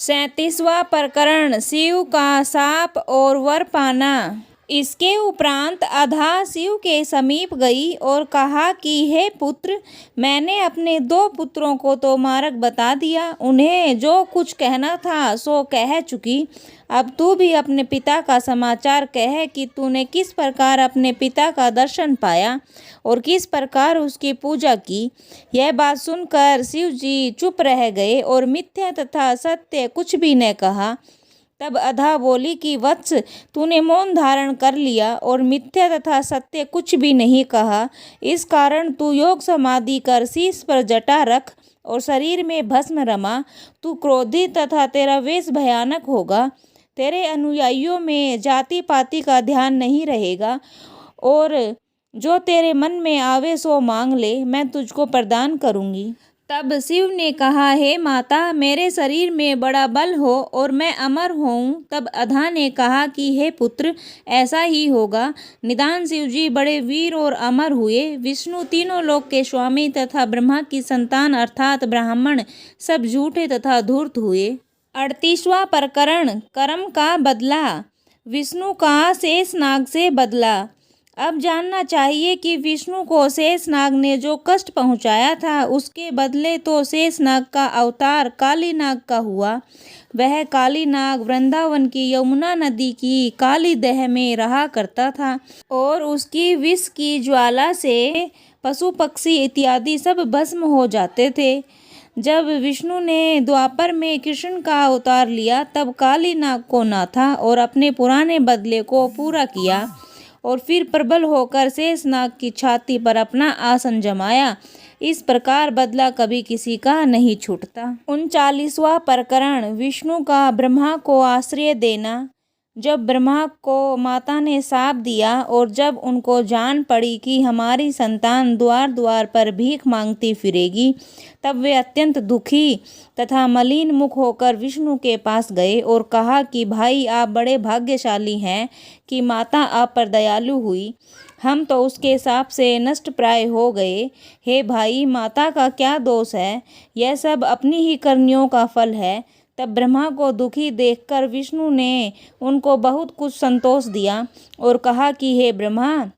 37वां प्रकरण शिव का शाप और वर पाना। इसके उपरांत अधा शिव के समीप गई और कहा कि हे पुत्र, मैंने अपने 2 पुत्रों को तो मार्ग बता दिया, उन्हें जो कुछ कहना था सो कह चुकी। अब तू भी अपने पिता का समाचार कह कि तूने किस प्रकार अपने पिता का दर्शन पाया और किस प्रकार उसकी पूजा की। यह बात सुनकर शिव जी चुप रह गए और मिथ्या तथा सत्य कुछ भी न कहा। तब अधा बोली कि वत्स, तूने मौन धारण कर लिया और मिथ्या तथा सत्य कुछ भी नहीं कहा। इस कारण तू योग समाधि कर शीश पर जटा रख और शरीर में भस्म रमा। तू क्रोधित तथा तेरा वेश भयानक होगा। तेरे अनुयायियों में जाति पाति का ध्यान नहीं रहेगा और जो तेरे मन में आवे सो मांग ले, मैं तुझको प्रदान करूंगी। तब शिव ने कहा, हे माता, मेरे शरीर में बड़ा बल हो और मैं अमर होऊं। तब अधा ने कहा कि हे पुत्र, ऐसा ही होगा। निदान शिव जी बड़े वीर और अमर हुए। विष्णु तीनों लोक के स्वामी तथा ब्रह्मा की संतान अर्थात ब्राह्मण सब झूठे तथा धूर्त हुए। 38वां प्रकरण कर्म का बदला। विष्णु का शेषनाग से बदला। अब जानना चाहिए कि विष्णु को शेषनाग ने जो कष्ट पहुंचाया था उसके बदले तो शेषनाग का अवतार काली नाग का हुआ। वह काली नाग वृंदावन की यमुना नदी की काली दह में रहा करता था और उसकी विष की ज्वाला से पशु पक्षी इत्यादि सब भस्म हो जाते थे। जब विष्णु ने द्वापर में कृष्ण का अवतार लिया तब काली नाग को नाथा और अपने पुराने बदले को पूरा किया और फिर प्रबल होकर शेषनाग की छाती पर अपना आसन जमाया। इस प्रकार बदला कभी किसी का नहीं छूटता। 39वां प्रकरण विष्णु का ब्रह्मा को आश्रय देना। जब ब्रह्मा को माता ने शाप दिया और जब उनको जान पड़ी कि हमारी संतान द्वार द्वार पर भीख मांगती फिरेगी, तब वे अत्यंत दुखी तथा मलिन मुख होकर विष्णु के पास गए और कहा कि भाई, आप बड़े भाग्यशाली हैं कि माता आप पर दयालु हुई। हम तो उसके शाप से नष्ट प्राय हो गए। हे भाई, माता का क्या दोष है? यह सब अपनी ही करनियों का फल है। तब ब्रह्मा को दुखी देखकर विष्णु ने उनको बहुत कुछ संतोष दिया और कहा कि हे ब्रह्मा,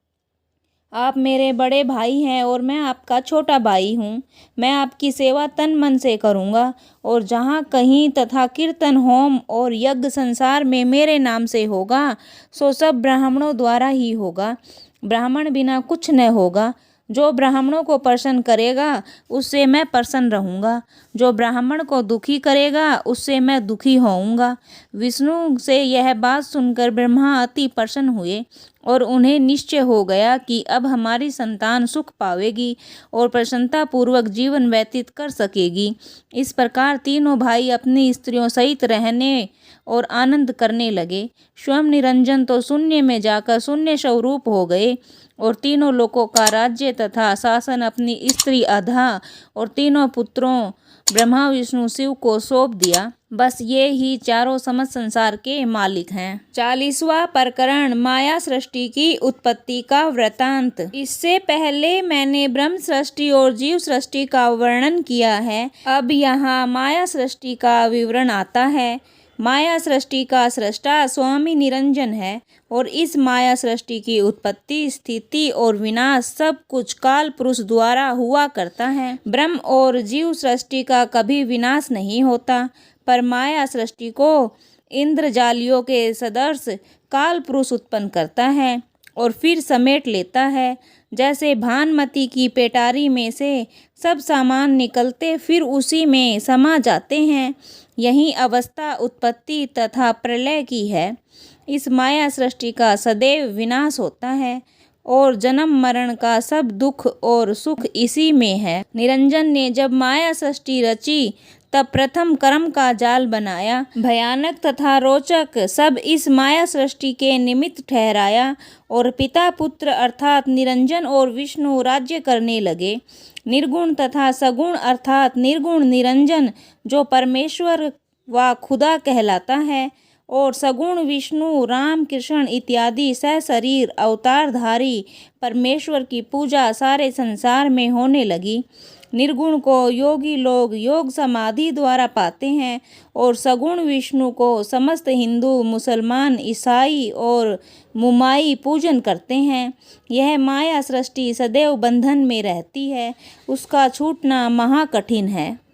आप मेरे बड़े भाई हैं और मैं आपका छोटा भाई हूँ। मैं आपकी सेवा तन मन से करूँगा और जहाँ कहीं तथा कीर्तन होम और यज्ञ संसार में मेरे नाम से होगा सो सब ब्राह्मणों द्वारा ही होगा। ब्राह्मण बिना कुछ न होगा। जो ब्राह्मणों को प्रसन्न करेगा उससे मैं प्रसन्न रहूँगा। जो ब्राह्मण को दुखी करेगा उससे मैं दुखी होऊंगा। विष्णु से यह बात सुनकर ब्रह्मा अति प्रसन्न हुए और उन्हें निश्चय हो गया कि अब हमारी संतान सुख पावेगी और प्रसन्नता पूर्वक जीवन व्यतीत कर सकेगी। इस प्रकार तीनों भाई अपनी स्त्रियों सहित रहने और आनंद करने लगे। स्वयं निरंजन तो शून्य में जाकर शून्य स्वरूप हो गए और तीनों लोकों का राज्य तथा शासन अपनी स्त्री अधा और तीनों पुत्रों ब्रह्मा विष्णु शिव को सौंप दिया। बस ये ही चारों समस्त संसार के मालिक हैं। 40वां प्रकरण माया सृष्टि की उत्पत्ति का वृतांत। इससे पहले मैंने ब्रह्म सृष्टि और जीव सृष्टि का वर्णन किया है। अब यहाँ माया सृष्टि का विवरण आता है। माया सृष्टि का सृष्टा स्वामी निरंजन है और इस माया सृष्टि की उत्पत्ति, स्थिति और विनाश सब कुछ काल पुरुष द्वारा हुआ करता है। ब्रह्म और जीव सृष्टि का कभी विनाश नहीं होता, पर माया सृष्टि को इंद्रजालियों के सदृश काल पुरुष उत्पन्न करता है और फिर समेट लेता है। जैसे भानमती की पेटारी में से सब सामान निकलते फिर उसी में समा जाते हैं, यही अवस्था उत्पत्ति तथा प्रलय की है। इस माया सृष्टि का सदैव विनाश होता है और जन्म मरण का सब दुख और सुख इसी में है। निरंजन ने जब माया सृष्टि रची तब प्रथम कर्म का जाल बनाया। भयानक तथा रोचक सब इस माया सृष्टि के निमित्त ठहराया और पिता पुत्र अर्थात निरंजन और विष्णु राज्य करने लगे। निर्गुण तथा सगुण अर्थात निर्गुण निरंजन जो परमेश्वर व खुदा कहलाता है और सगुण विष्णु राम कृष्ण इत्यादि सशरीर अवतारधारी परमेश्वर की पूजा सारे संसार में होने लगी। निर्गुण को योगी लोग योग समाधि द्वारा पाते हैं और सगुण विष्णु को समस्त हिंदू, मुसलमान, ईसाई और मुमाई पूजन करते हैं। यह माया सृष्टि सदैव बंधन में रहती है, उसका छूटना महाकठिन है।